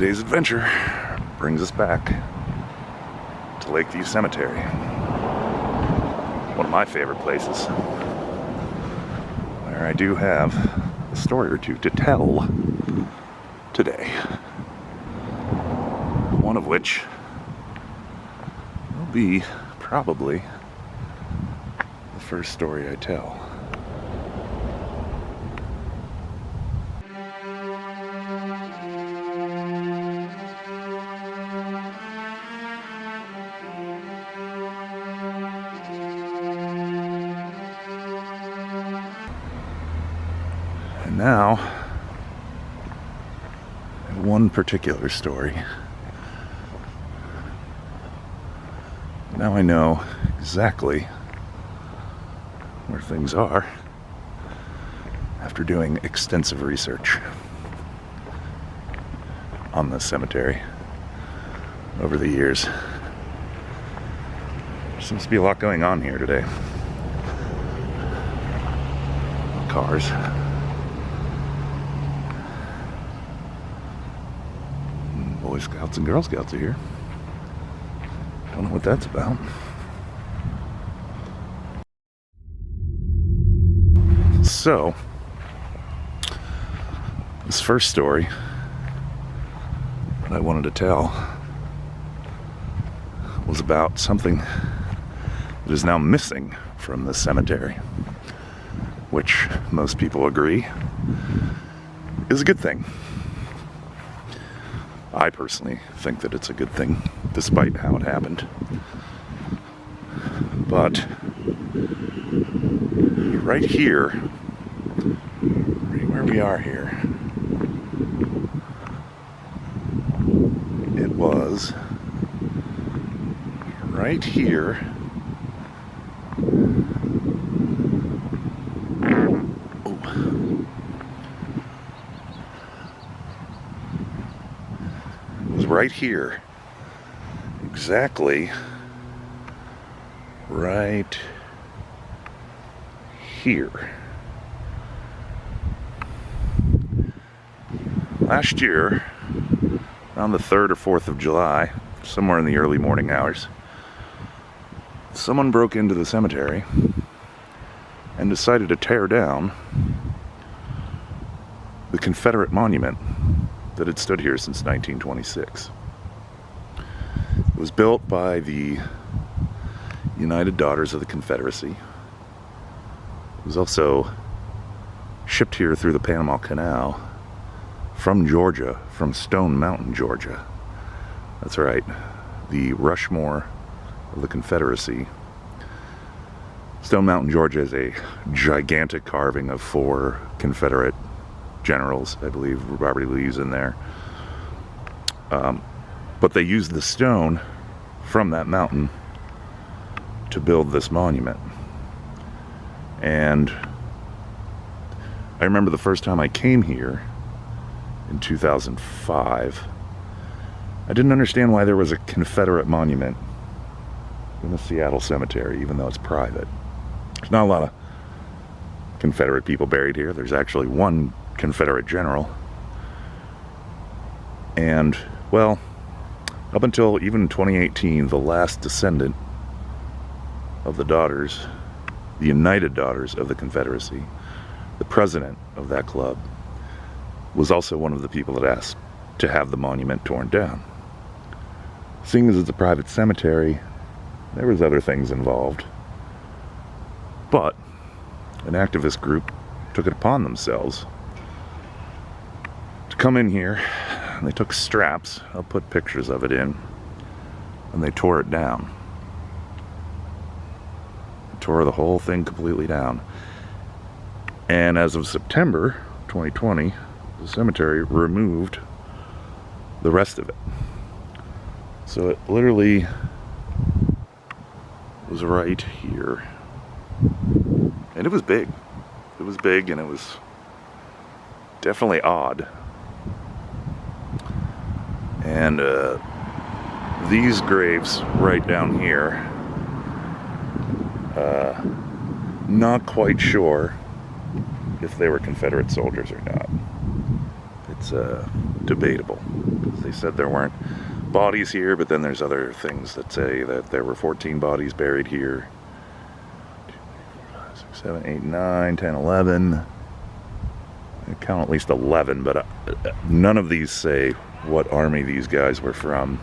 Today's adventure brings us back to Lakeview Cemetery, one of my favorite places, where I do have a story or two to tell today. One of which will be probably the first story I tell. And now, one particular story. Now I know exactly where things are after doing extensive research on this cemetery over the years. There seems to be a lot going on here today. Cars. Boy Scouts and Girl Scouts are here. Don't know what that's about. So, this first story that I wanted to tell was about something that is now missing from this cemetery, which most people agree is a good thing. I personally think that it's a good thing, despite how it happened. But right here, right where we are here, it was right here. Right here, exactly right here. Last year, around the 3rd or 4th of July, somewhere in the early morning hours, someone broke into the cemetery and decided to tear down the Confederate monument that had stood here since 1926. It was built by the United Daughters of the Confederacy. It was also shipped here through the Panama Canal from Georgia, from Stone Mountain, Georgia. That's right, the Rushmore of the Confederacy. Stone Mountain, Georgia is a gigantic carving of 4 Confederate generals. I believe Robert E. Lee's in there. But they used the stone from that mountain to build this monument. And I remember the first time I came here in 2005, I didn't understand why there was a Confederate monument in the Seattle cemetery, even though it's private. There's not a lot of Confederate people buried here. There's actually one Confederate general. And, well, up until even 2018, the last descendant of the daughters, the United Daughters of the Confederacy, the president of that club, was also one of the people that asked to have the monument torn down. Seeing as it's a private cemetery, there was other things involved. But an activist group took it upon themselves to come in here, and they took straps, I'll put pictures of it in, and they tore it down. They tore the whole thing completely down. And as of September 2020, the cemetery removed the rest of it. So it literally was right here. And it was big. It was big, and it was definitely odd. And these graves right down here, not quite sure if they were Confederate soldiers or not. It's debatable. They said there weren't bodies here, but then there's other things that say that there were 14 bodies buried here. 2, 3, 4, 5, 6, 7, 8, 9, 10, 11. I count at least 11, but none of these say what army these guys were from.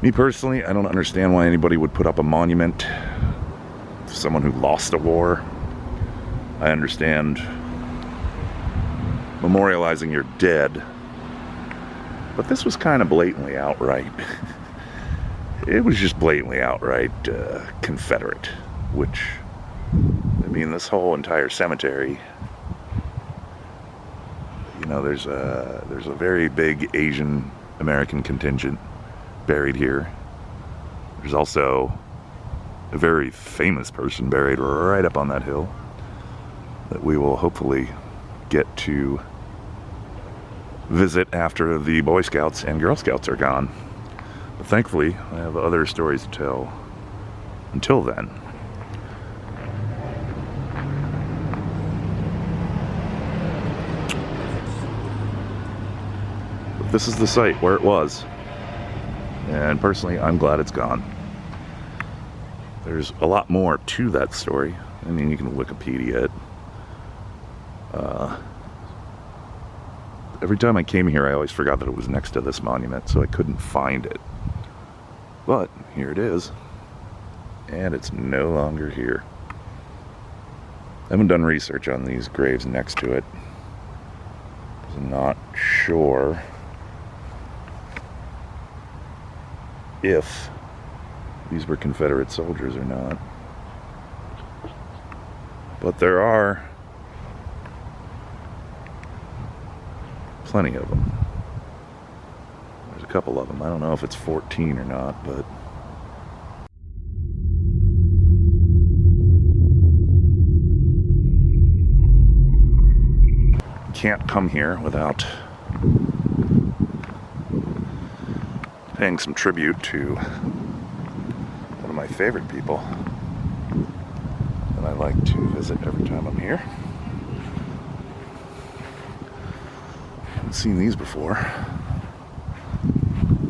Me personally, I don't understand why anybody would put up a monument to someone who lost a war. I understand memorializing your dead, but this was kind of blatantly outright. It was just blatantly outright Confederate, which, I mean, this whole entire cemetery, you know, there's a very big Asian American contingent buried here. There's also a very famous person buried right up on that hill that we will hopefully get to visit after the Boy Scouts and Girl Scouts are gone. But thankfully, I have other stories to tell until then. But this is the site where it was. And personally, I'm glad it's gone. There's a lot more to that story. I mean, you can Wikipedia it. Every time I came here, I always forgot that it was next to this monument, so I couldn't find it. But here it is. And it's no longer here. I haven't done research on these graves next to it. I'm not sure if these were Confederate soldiers or not. But there are plenty of them. There's a couple of them. I don't know if it's 14 or not, but you can't come here without paying some tribute to one of my favorite people that I like to visit every time I'm here. Haven't seen these before.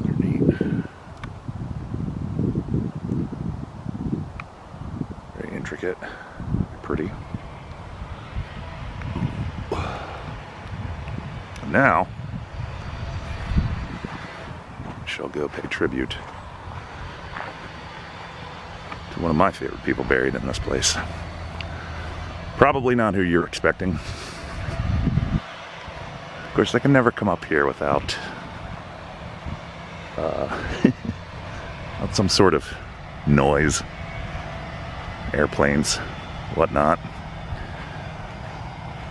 They're neat. Very intricate. Pretty. And now shall go pay tribute to one of my favorite people buried in this place. Probably not who you're expecting. Of course, I can never come up here without some sort of noise, airplanes, whatnot.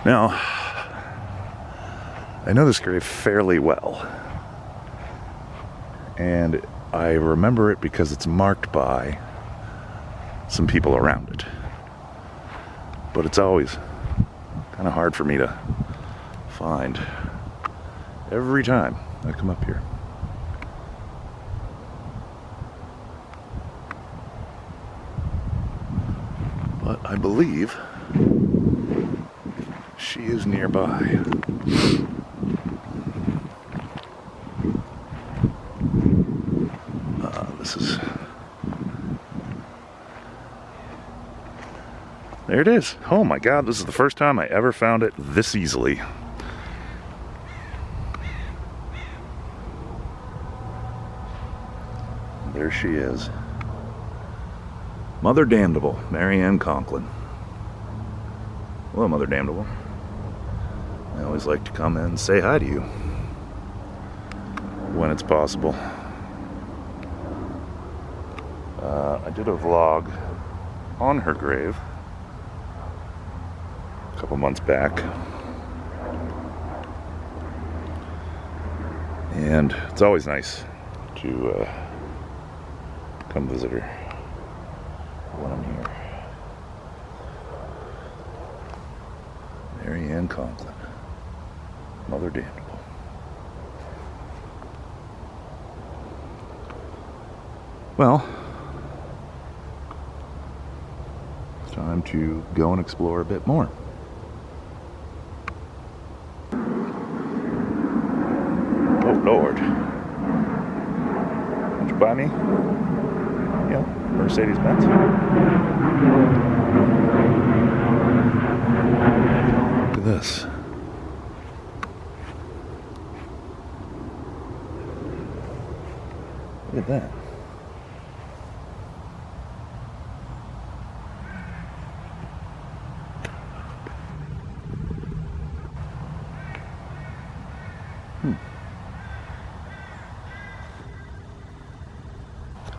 Now, I know this grave fairly well, and I remember it because it's marked by some people around it. But it's always kind of hard for me to find every time I come up here. But I believe she is nearby. There it is. Oh my God, this is the first time I ever found it this easily. There she is. Mother Damnable, Mary Ann Conklin. Hello, Mother Damnable. I always like to come in and say hi to you when it's possible. I did a vlog on her grave a couple months back, and it's always nice to come visit her when I'm here. Mary Ann Conklin, Mother Damnable. Well, it's time to go and explore a bit more. Lord. Would you buy me? Yeah, Mercedes-Benz. Look at this. Look at that.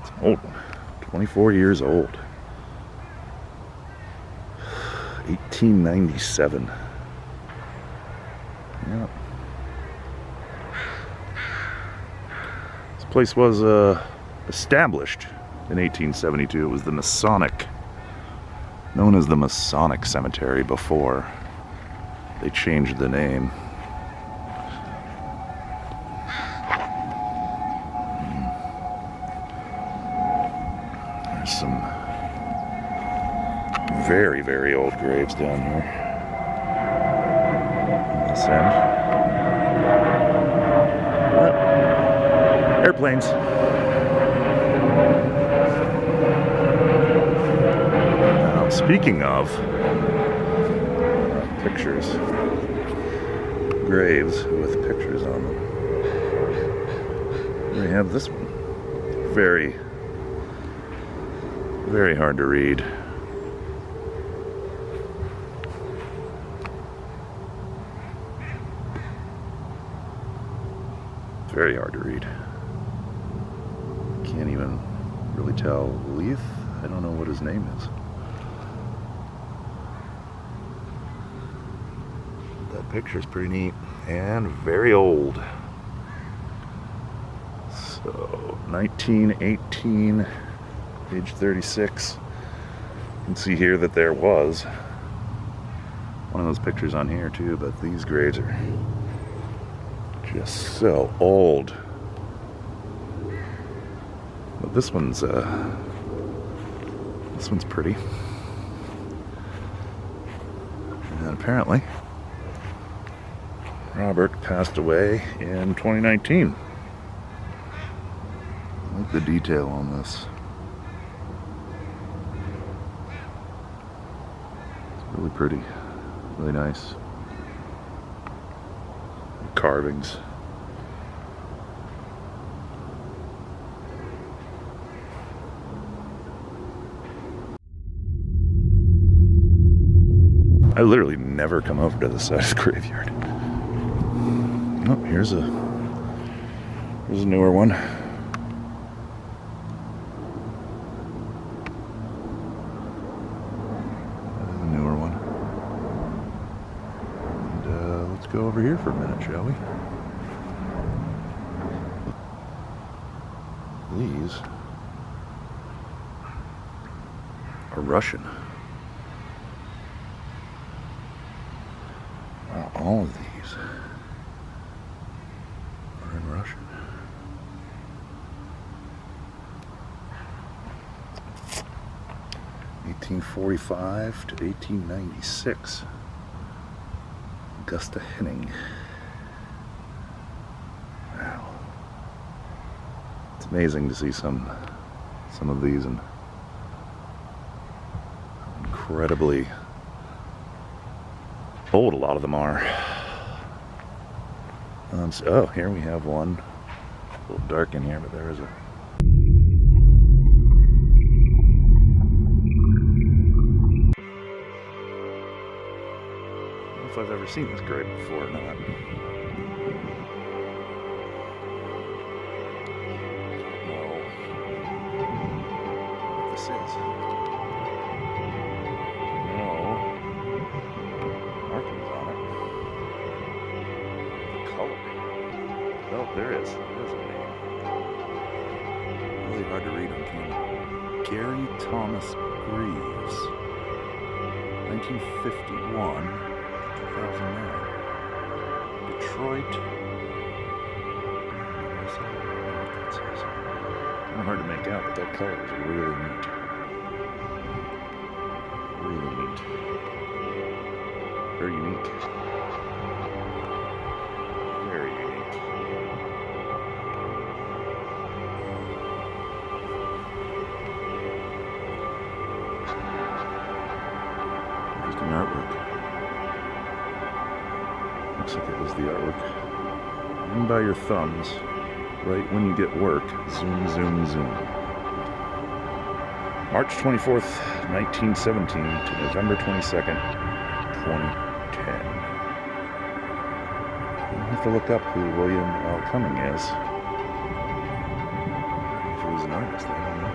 It's an old one. 24 years old. 1897. Yep. This place was established in 1872. It was the Masonic, known as the Masonic Cemetery before they changed the name. There's some very, very old graves down here. On this end. Airplanes. Now, speaking of pictures, graves with pictures on them, we have this one. Very, very hard to read. Very hard to read. Can't even really tell. Leith? I don't know what his name is. That picture's pretty neat and very old. So, 1918, age 36. You can see here that there was one of those pictures on here too, but these graves are just so old. But this one's pretty. And apparently Robert passed away in 2019. I like the detail on this. It's really pretty, really nice. Carvings. I literally never come over to the side of the graveyard. Oh, here's a newer one. That is a newer one. And let's go over here for a minute, shall we? These are Russian. Wow, all of these are in Russian. (1845 to 1896). Augusta Henning. Wow. It's amazing to see some of these, and incredibly old a lot of them are. Oh, here we have one. A little dark in here, but there is a... I don't know if I've ever seen this grave before or not. This is. No markings on it. The color. Oh, there is. There's a name. Really hard to read on camera. Gary Thomas Greaves. 1951 to 2009. Detroit. Kind of hard to make out, but that color is really neat. Really neat. Very unique. Very unique. looks like it was the artwork. In by your thumbs, right when you get work. Zoom, zoom, zoom. March 24th, 1917 to November 22nd, 2010. I'll have to look up who William L. Cumming is. If he was an artist, I don't know.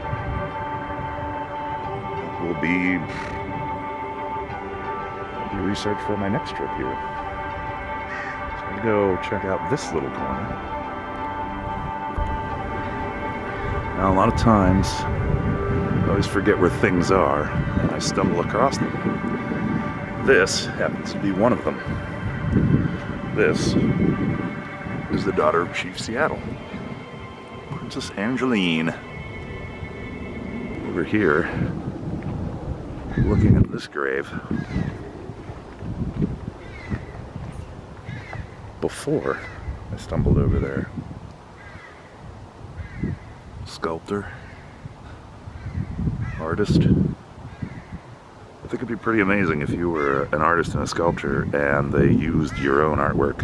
That will be research for my next trip here. So I'm gonna go check out this little corner. Now, a lot of times, I always forget where things are, and I stumble across them. This happens to be one of them. This is the daughter of Chief Seattle, Princess Angeline. Over here, looking at this grave. Before I stumbled over there. Sculptor, artist. I think it'd be pretty amazing if you were an artist and a sculptor and they used your own artwork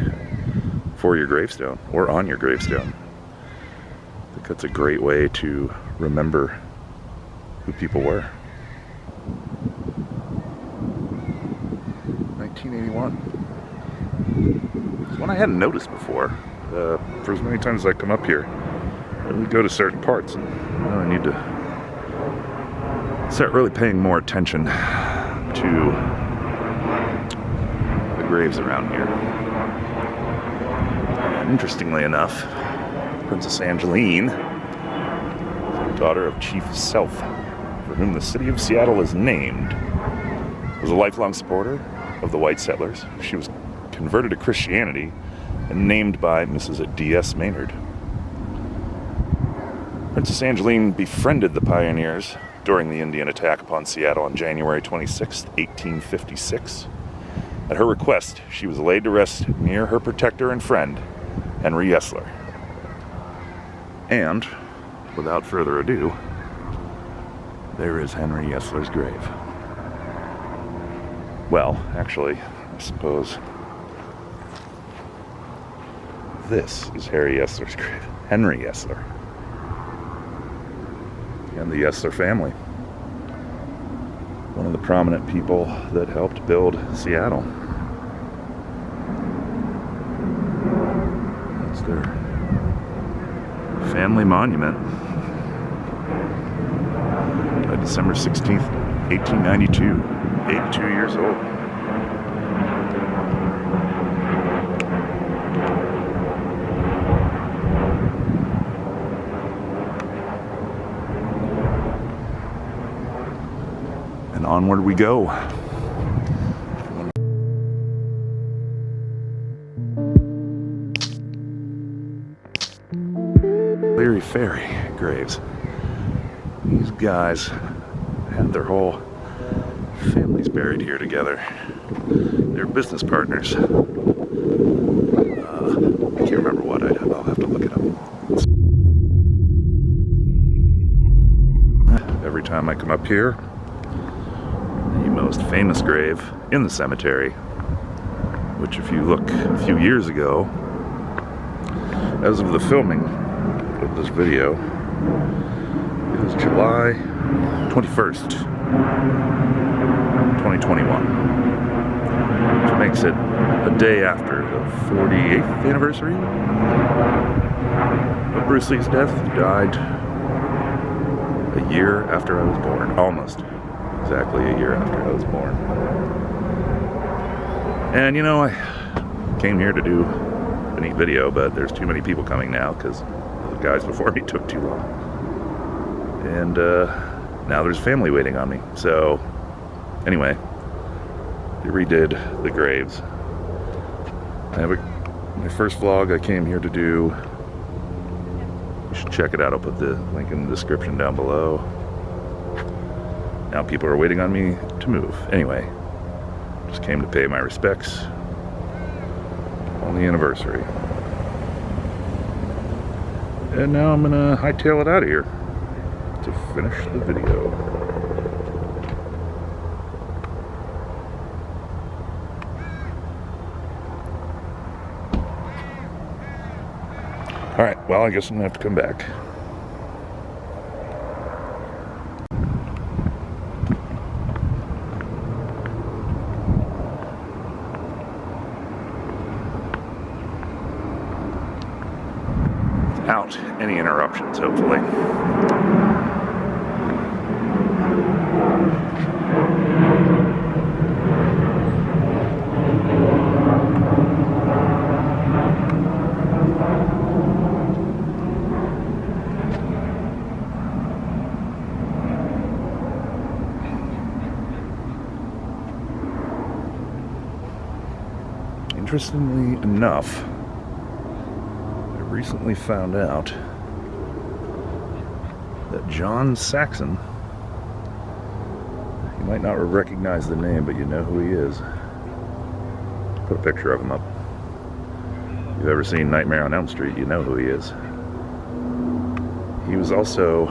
for your gravestone or on your gravestone. I think that's a great way to remember who people were. 1981. It's one I hadn't noticed before. For as many times as I come up here, I really go to certain parts and I need to start really paying more attention to the graves around here. And interestingly enough, Princess Angeline, daughter of Chief Self, for whom the city of Seattle is named, was a lifelong supporter of the white settlers. She was converted to Christianity and named by Mrs. D.S. Maynard. Princess Angeline befriended the pioneers during the Indian attack upon Seattle on January 26, 1856. At her request, she was laid to rest near her protector and friend, Henry Yesler. And, without further ado, there is Henry Yesler's grave. Well, actually, I suppose this is Harry Yesler's grave. Henry Yesler. And the Yesler family. One of the prominent people that helped build Seattle. That's their family monument. Died December 16th, 1892. 82 years old. And onward we go. Leary Ferry graves. These guys had their whole families buried here together. They're business partners. I can't remember what I'll have to look it up. Every time I come up here, the most famous grave in the cemetery, which if you look a few years ago, as of the filming of this video, it was July 21st, 2021, which makes it a day after the 48th anniversary of Bruce Lee's death. He died a year after I was born, almost exactly a year after I was born. And you know, I came here to do a neat video, but there's too many people coming now because the guys before me took too long. And now there's family waiting on me. So anyway, they redid the graves. I have my first vlog I came here to do. You should check it out. I'll put the link in the description down below. Now people are waiting on me to move. Anyway, just came to pay my respects on the anniversary. And now I'm gonna hightail it out of here to finish the video. Alright, well, I guess I'm gonna have to come back. Without any interruptions, hopefully. Interestingly enough, I recently found out that John Saxon, you might not recognize the name, but you know who he is. Put a picture of him up. If you've ever seen Nightmare on Elm Street, you know who he is. He was also,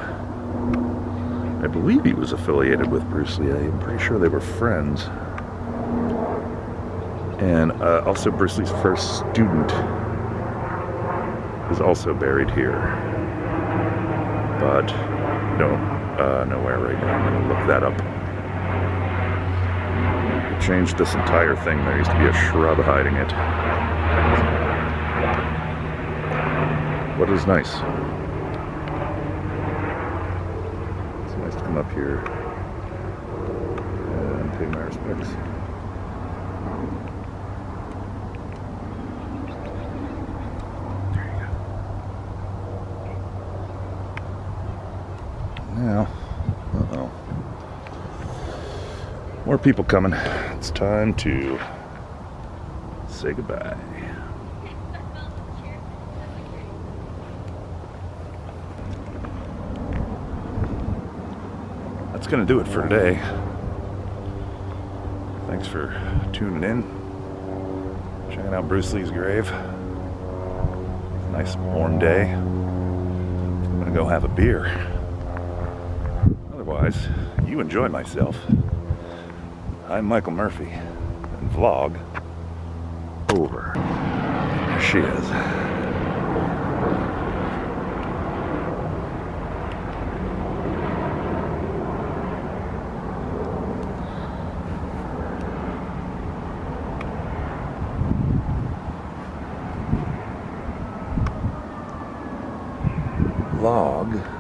I believe he was affiliated with Bruce Lee. I'm pretty sure they were friends. And also Bruce Lee's first student is also buried here. But don't know where right now. I'm going to look that up. They changed this entire thing. There used to be a shrub hiding it. What is nice? It's nice to come up here and pay my respects. Now, more people coming. It's time to say goodbye. That's gonna do it for today. Thanks for tuning in, checking out Bruce Lee's grave. Nice warm day. I'm gonna go have a beer. Otherwise, you enjoy myself. I'm Michael Murphy, and vlog over. There she is. Vlog